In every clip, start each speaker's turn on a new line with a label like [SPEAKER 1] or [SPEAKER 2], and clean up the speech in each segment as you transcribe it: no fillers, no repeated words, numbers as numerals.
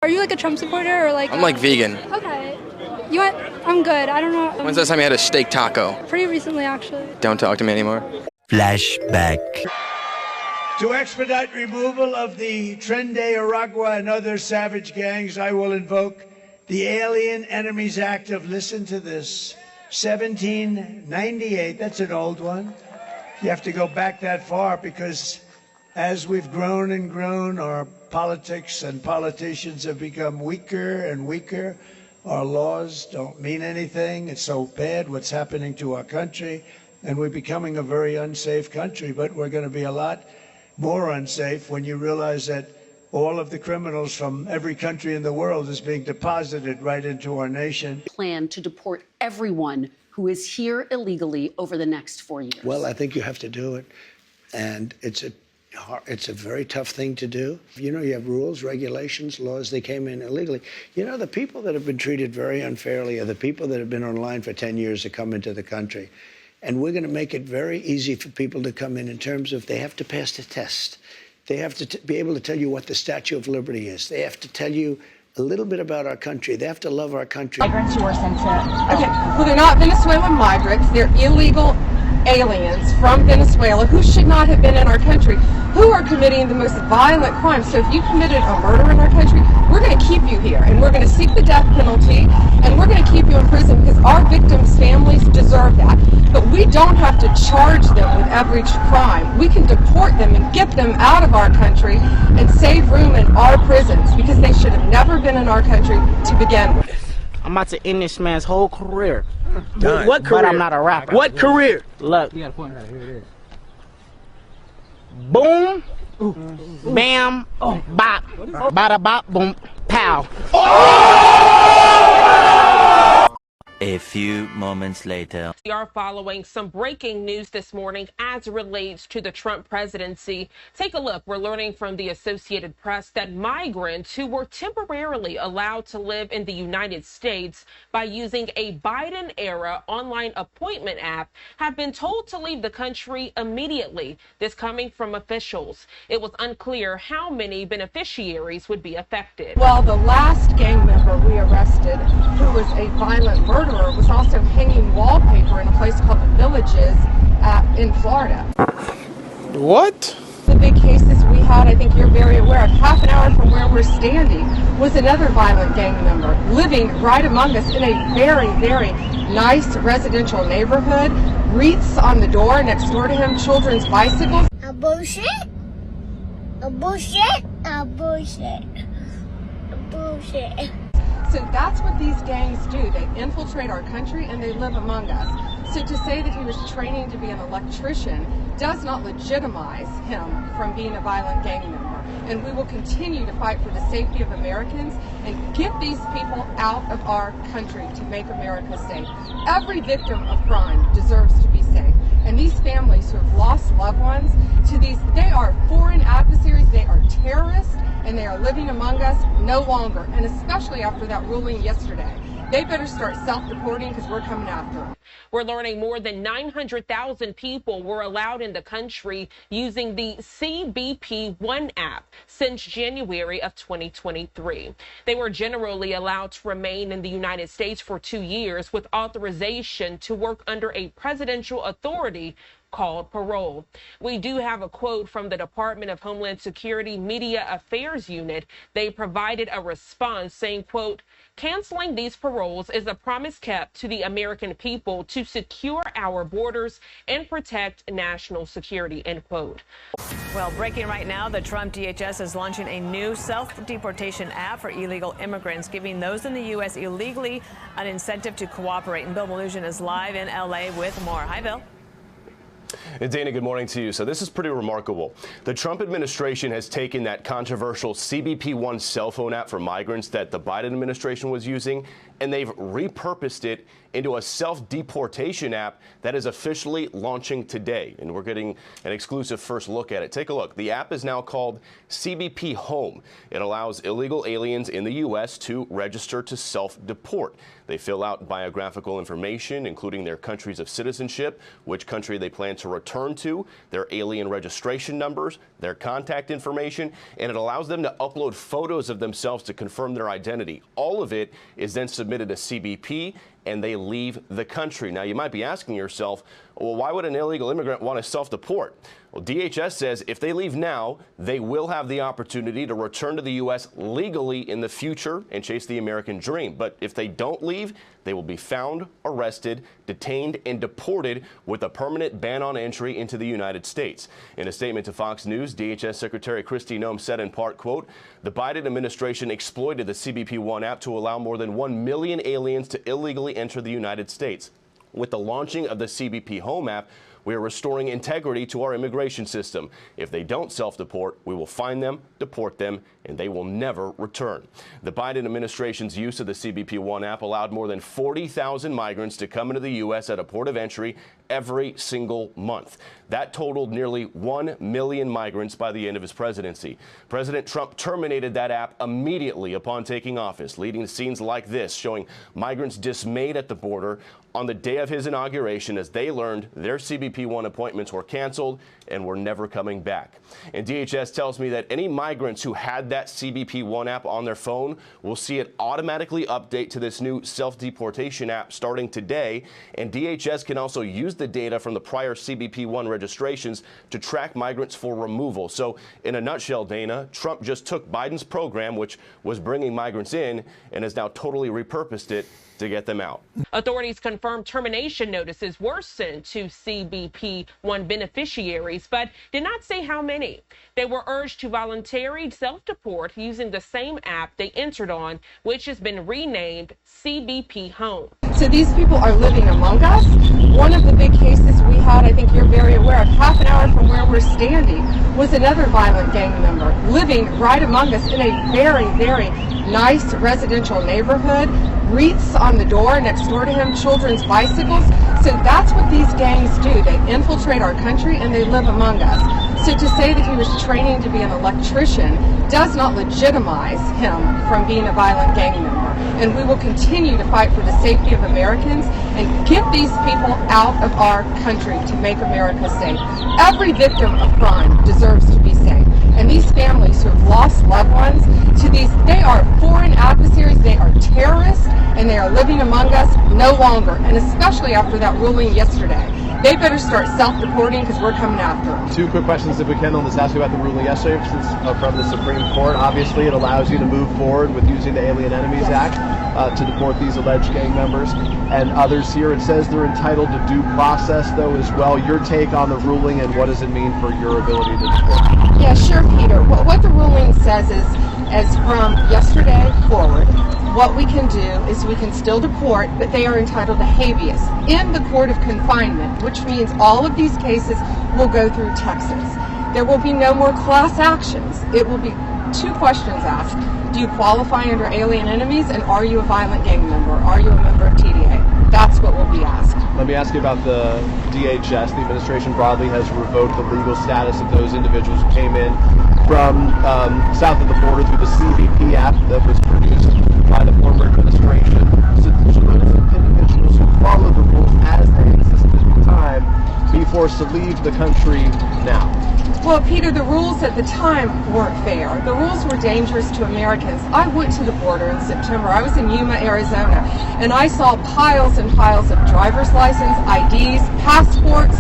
[SPEAKER 1] Are you like a Trump supporter or like?
[SPEAKER 2] I'm like vegan.
[SPEAKER 1] Okay. You want? I'm good. I don't know.
[SPEAKER 2] When's the last time you had a steak taco?
[SPEAKER 1] Pretty recently, actually.
[SPEAKER 2] Don't talk to me anymore.
[SPEAKER 3] Flashback.
[SPEAKER 4] To expedite removal of the Trende Aragua and other savage gangs, I will invoke the Alien Enemies Act of, listen to this, 1798. That's an old one. You have to go back that far because as we've grown and grown, our politics and politicians have become weaker and weaker. Our laws don't mean anything. It's so bad what's happening to our country, and we're becoming a very unsafe country, but we're going to be a lot more unsafe when you realize that all of the criminals from every country in the world is being deposited right into our nation.
[SPEAKER 5] Plan to deport everyone who is here illegally over the next 4 years.
[SPEAKER 6] Well, I think you have to do it, and it's a very tough thing to do. You know, you have rules, regulations, laws. They came in illegally. You know, the people that have been treated very unfairly are the people that have been online for 10 years to come into the country. And we're going to make it very easy for people to come in terms of they have to pass the test. They have to be able to tell you what the Statue of Liberty is. They have to tell you a little bit about our country. They have to love our country.
[SPEAKER 7] Migrants who are sent to... Okay, well, they're not Venezuelan migrants. They're illegal aliens from Venezuela who should not have been in our country, who are committing the most violent crimes. So if you committed a murder in our country, we're going to keep you here, and we're going to seek the death penalty, and we're going to keep you in prison because our victims' families deserve that. But we don't have to charge them with every crime. We can deport them and get them out of our country and save room in our prisons because they should have never been in our country to begin with.
[SPEAKER 8] I'm about to end this man's whole career.
[SPEAKER 3] What
[SPEAKER 8] career? But I'm not a rapper.
[SPEAKER 3] What career?
[SPEAKER 8] Look. You gotta point at it. Here it is. Boom. Bam. Bop. Bada bop. Boom. Pow.
[SPEAKER 3] A few moments later.
[SPEAKER 9] We are following some breaking news this morning as relates to the Trump presidency. Take a look. We're learning from the Associated Press that migrants who were temporarily allowed to live in the United States by using a Biden-era online appointment app have been told to leave the country immediately. This coming from officials. It was unclear how many beneficiaries would be affected.
[SPEAKER 7] Well, the last gang member we arrested, who was a violent murderer, was also hanging wallpaper in a place called the Villages in Florida.
[SPEAKER 2] What?
[SPEAKER 7] The big cases we had, I think you're very aware of, half an hour from where we're standing was another violent gang member living right among us in a very, very nice residential neighborhood. Wreaths on the door next door to him, children's bicycles.
[SPEAKER 10] A bullshit? A bullshit? A bullshit? A bullshit?
[SPEAKER 7] So that's what these gangs do. They infiltrate our country and they live among us. So to say that he was training to be an electrician does not legitimize him from being a violent gang member. And we will continue to fight for the safety of Americans and get these people out of our country to make America safe. Every victim of crime deserves to be safe. And these families who have lost loved ones to these, they are foreign adversaries, they are terrorists, and they are living among us no longer, and especially after that ruling yesterday. They better start self-deporting because we're coming after them.
[SPEAKER 9] We're learning more than 900,000 people were allowed in the country using the CBP-1 app since January of 2023. They were generally allowed to remain in the United States for 2 years with authorization to work under a presidential authority called parole. We do have a quote from the Department of Homeland Security Media Affairs Unit. They provided a response saying, quote, "Canceling these paroles is a promise kept to the American people to secure our borders and protect national security," end quote.
[SPEAKER 11] Well, breaking right now, the Trump DHS is launching a new self-deportation app for illegal immigrants, giving those in the U.S. illegally an incentive to cooperate. And Bill Mallusion is live in L.A. with more. Hi, Bill.
[SPEAKER 12] Dana, good morning to you. So this is pretty remarkable. The Trump administration has taken that controversial CBP-1 cell phone app for migrants that the Biden administration was using, and they've repurposed it into a self-deportation app that is officially launching today. And we're getting an exclusive first look at it. Take a look. The app is now called CBP Home. It allows illegal aliens in the U.S. to register to self-deport. They fill out biographical information, including their countries of citizenship, which country they plan to return to, their alien registration numbers, their contact information, and it allows them to upload photos of themselves to confirm their identity. All of it is then submitted to CBP, and they leave the country. Now, you might be asking yourself, well, why would an illegal immigrant want to self-deport? Well, DHS says if they leave now, they will have the opportunity to return to the U.S. legally in the future and chase the American dream. But if they don't leave, they will be found, arrested, detained, and deported with a permanent ban on entry into the United States. In a statement to Fox News, DHS Secretary Kristi Noem said in part, quote, the Biden administration exploited the CBP-1 app to allow more than 1 million aliens to illegally enter the United States. With the launching of the CBP Home app, we are restoring integrity to our immigration system. If they don't self-deport, we will find them, deport them, and they will never return. The Biden administration's use of the CBP-1 app allowed more than 40,000 migrants to come into the U.S. at a port of entry every single month. That totaled nearly 1 million migrants by the end of his presidency. President Trump terminated that app immediately upon taking office, leading to scenes like this, showing migrants dismayed at the border on the day of his inauguration as they learned their CBP-1 appointments were canceled and were never coming back. And DHS tells me that any migrants who had that CBP-1 app on their phone will see it automatically update to this new self-deportation app starting today. And DHS can also use the data from the prior CBP-1 registrations to track migrants for removal. So in a nutshell, Dana, Trump just took Biden's program, which was bringing migrants in, and has now totally repurposed it to get them out.
[SPEAKER 9] Authorities confirmed termination notices were sent to CBP-1 beneficiaries, but did not say how many. They were urged to voluntarily self-deport using the same app they entered on, which has been renamed CBP Home.
[SPEAKER 7] So these people are living among us. One of the big cases we had, I think you're very aware of, half an hour from where we're standing, was another violent gang member living right among us in a very, very nice residential neighborhood. Wreaths on the door next door to him, children's bicycles. So that's what these gangs do. They infiltrate our country and they live among us. So to say that he was training to be an electrician does not legitimize him from being a violent gang member. And we will continue to fight for the safety of Americans and get these people out of our country to make America safe. Every victim of crime deserves to be safe. And these families who have lost loved ones to these, they are foreign adversaries, they are terrorists, and they are living among us no longer. And especially after that ruling yesterday, they better start self-deporting because we're coming after them.
[SPEAKER 13] Two quick questions, if we can, on this. Ask you about the ruling yesterday from the Supreme Court. Obviously, it allows you to move forward with using the Alien Enemies Act to deport these alleged gang members and others here. It says they're entitled to due process, though, as well. Your take on the ruling and what does it mean for your ability to deport?
[SPEAKER 7] Yeah, sure, Peter. What the ruling says is, as from yesterday forward, what we can do is we can still deport, but they are entitled to habeas in the court of confinement, which means all of these cases will go through Texas. There will be no more class actions. It will be two questions asked. Do you qualify under alien enemies, and are you a violent gang member? Are you a member of TDA? That's what will be asked.
[SPEAKER 13] Let me ask you about the DHS. The administration broadly has revoked the legal status of those individuals who came in from south of the border through the CBP app that was produced by the former administration. So those individuals who follow the rules as they existed at the time be forced to leave the country now?
[SPEAKER 7] Well, Peter, the rules at the time weren't fair. The rules were dangerous to Americans. I went to the border in September. I was in Yuma, Arizona, and I saw piles and piles of driver's license, IDs, passports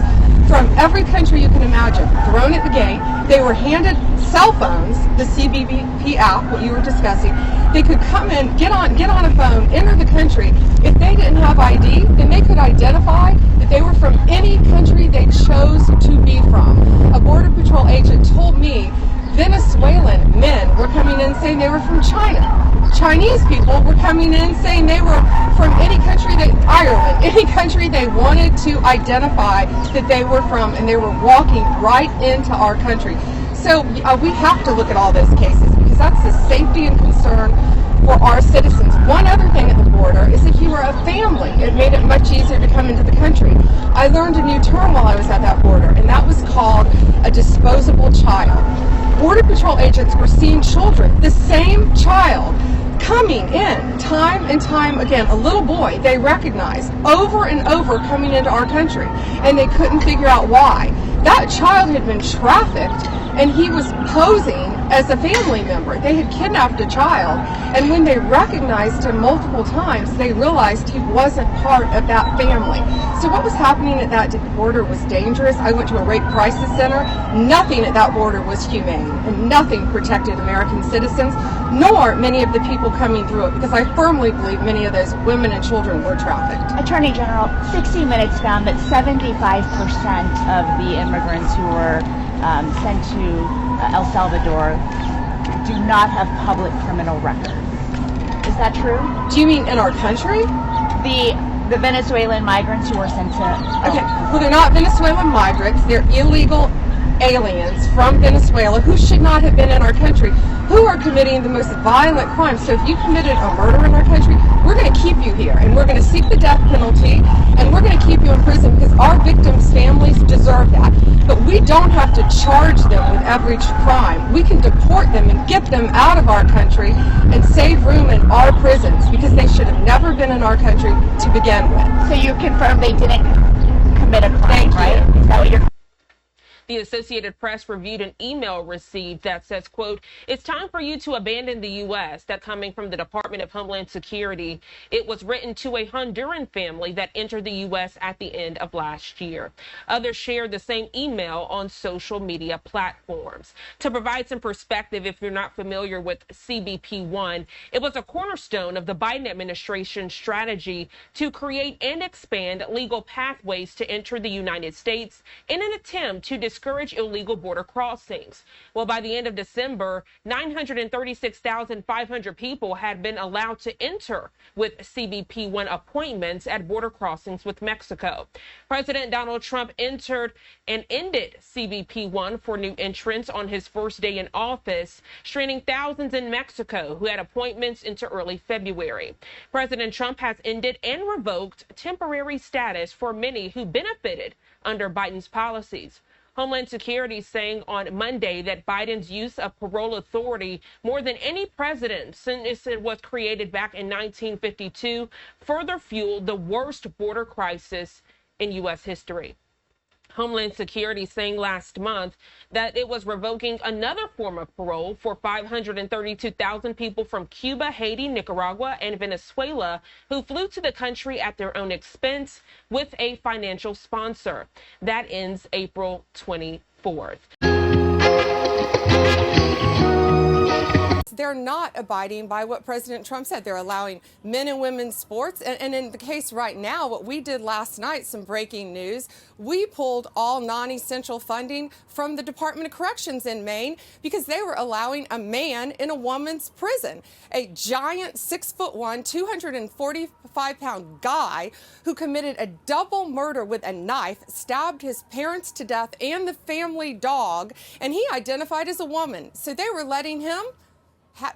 [SPEAKER 7] from every country you can imagine thrown at the gate. They were handed cell phones, the CBP app, what you were discussing. They could come in, get on a phone, enter the country. If they didn't have ID, then they could identify that they were from any country they chose to be from. A Border Patrol agent told me Venezuelan men were coming in saying they were from China. Chinese people were coming in saying they were from any country, Ireland, any country they wanted to identify that they were from, and they were walking right into our country. So we have to look at all those cases because that's the safety and concern for our citizens. One other thing at the border is if you were a family, it made it much easier to come into the country. I learned a new term while I was at that border, and that was called a disposable child. Border Patrol agents were seeing children, the same child, coming in, time and time again, a little boy they recognized over and over coming into our country, and they couldn't figure out why. That child had been trafficked, and he was posing as a family member. They had kidnapped a child, and when they recognized him multiple times, they realized he wasn't part of that family. So what was happening at that border was dangerous. I went to a rape crisis center. Nothing at that border was humane, and nothing protected American citizens, nor many of the people coming through it, because I firmly believe many of those women and children were trafficked.
[SPEAKER 14] Attorney General, 60 Minutes found that 75% of the immigrants who were sent to El Salvador do not have public criminal records. Is that true?
[SPEAKER 7] Do you mean in our country?
[SPEAKER 14] The Venezuelan migrants who were sent to...
[SPEAKER 7] Okay, well, they're not Venezuelan migrants. They're illegal aliens from Venezuela who should not have been in our country, who are committing the most violent crimes. So if you committed a murder in our country, we're going to keep you here, and we're going to seek the death penalty, and we're going to keep you in prison because our victims' families deserve that. But we don't have to charge them with every crime. We can deport them and get them out of our country and save room in our prisons because they should have never been in our country to begin with.
[SPEAKER 14] So you confirm they didn't commit a crime, right? Is that what you're...
[SPEAKER 9] The Associated Press reviewed an email received that says, quote, "It's time for you to abandon the U.S." That coming from the Department of Homeland Security. It was written to a Honduran family that entered the U.S. at the end of last year. Others shared the same email on social media platforms. To provide some perspective, if you're not familiar with CBP-1, it was a cornerstone of the Biden administration's strategy to create and expand legal pathways to enter the United States in an attempt to discourage illegal border crossings. Well, by the end of December, 936,500 people had been allowed to enter with CBP-1 appointments at border crossings with Mexico. President Donald Trump entered and ended CBP-1 for new entrants on his first day in office, stranding thousands in Mexico who had appointments into early February. President Trump has ended and revoked temporary status for many who benefited under Biden's policies. Homeland Security saying on Monday that Biden's use of parole authority more than any president since it was created back in 1952 further fueled the worst border crisis in U.S. history. Homeland Security saying last month that it was revoking another form of parole for 532,000 people from Cuba, Haiti, Nicaragua, and Venezuela who flew to the country at their own expense with a financial sponsor. That ends April 24th.
[SPEAKER 7] They're not abiding by what President Trump said. They're allowing men and women's sports. And in the case right now, what we did last night, some breaking news, we pulled all non-essential funding from the Department of Corrections in Maine because they were allowing a man in a woman's prison, a giant 6'1", 245-pound guy who committed a double murder with a knife, stabbed his parents to death and the family dog, and he identified as a woman. So they were letting him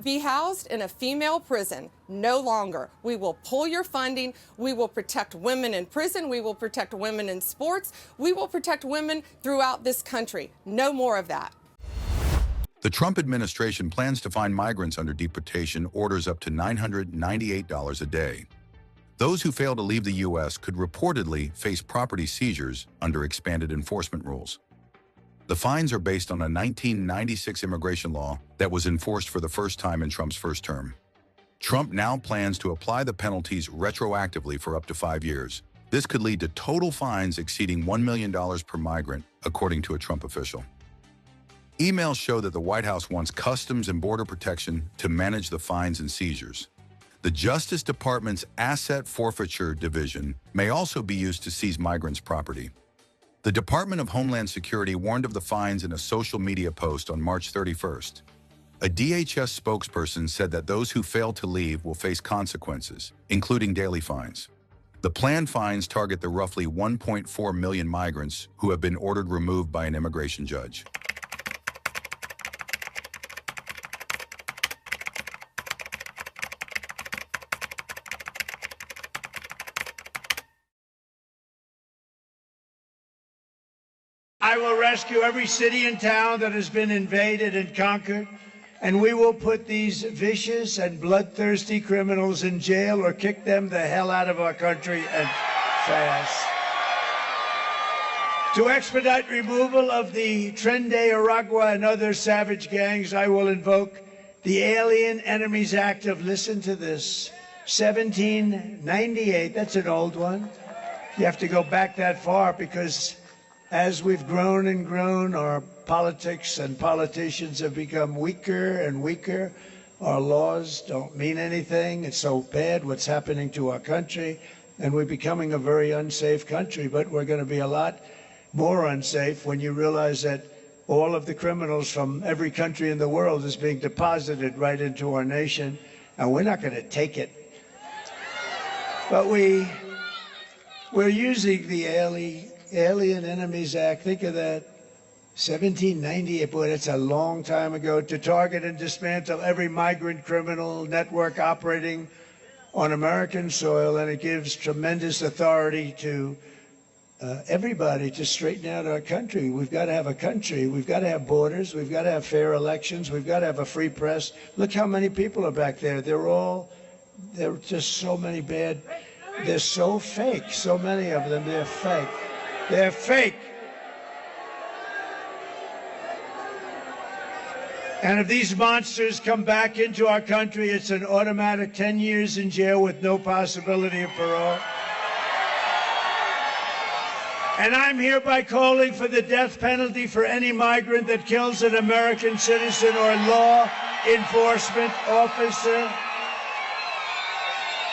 [SPEAKER 7] be housed in a female prison. No longer. We will pull your funding. We will protect women in prison. We will protect women in sports. We will protect women throughout this country. No more of that.
[SPEAKER 15] The Trump administration plans to fine migrants under deportation orders up to $998 a day. Those who fail to leave the U.S. could reportedly face property seizures under expanded enforcement rules. The fines are based on a 1996 immigration law that was enforced for the first time in Trump's first term. Trump now plans to apply the penalties retroactively for up to 5 years. This could lead to total fines exceeding $1 million per migrant, according to a Trump official. Emails show that the White House wants Customs and Border Protection to manage the fines and seizures. The Justice Department's Asset Forfeiture Division may also be used to seize migrants' property. The Department of Homeland Security warned of the fines in a social media post on March 31st. A DHS spokesperson said that those who fail to leave will face consequences, including daily fines. The planned fines target the roughly 1.4 million migrants who have been ordered removed by an immigration judge.
[SPEAKER 4] I will rescue every city and town that has been invaded and conquered, And we will put these vicious and bloodthirsty criminals in jail or kick them the hell out of our country and fast. To expedite removal of the Trende Aragua and other savage gangs, I will invoke the Alien Enemies Act of, listen to this, 1798. That's an old one. You have to go back that far because as we've grown and grown, our politics and politicians have become weaker and weaker. Our laws don't mean anything. It's so bad what's happening to our country, and we're becoming a very unsafe country. But we're going to be a lot more unsafe when you realize that all of the criminals from every country in the world is being deposited right into our nation, and we're not going to take it. But we're using the Alien Enemies Act, think of that, 1798, boy, that's a long time ago, to target and dismantle every migrant criminal network operating on American soil, and it gives tremendous authority to everybody to straighten out our country. We've got to have a country. We've got to have borders. We've got to have fair elections. We've got to have a free press. Look how many people are back there. They're just so many bad. They're so fake. So many of them, they're fake. They're fake. And if these monsters come back into our country, it's an automatic 10 years in jail with no possibility of parole. And I'm hereby calling for the death penalty for any migrant that kills an American citizen or law enforcement officer.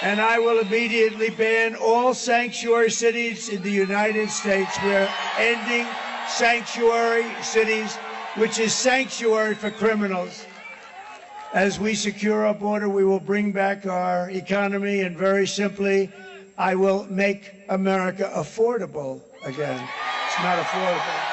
[SPEAKER 4] And I will immediately ban all sanctuary cities in the United States. We're ending sanctuary cities, which is sanctuary for criminals. As we secure our border, we will bring back our economy, and very simply, I will make America affordable again. It's not affordable.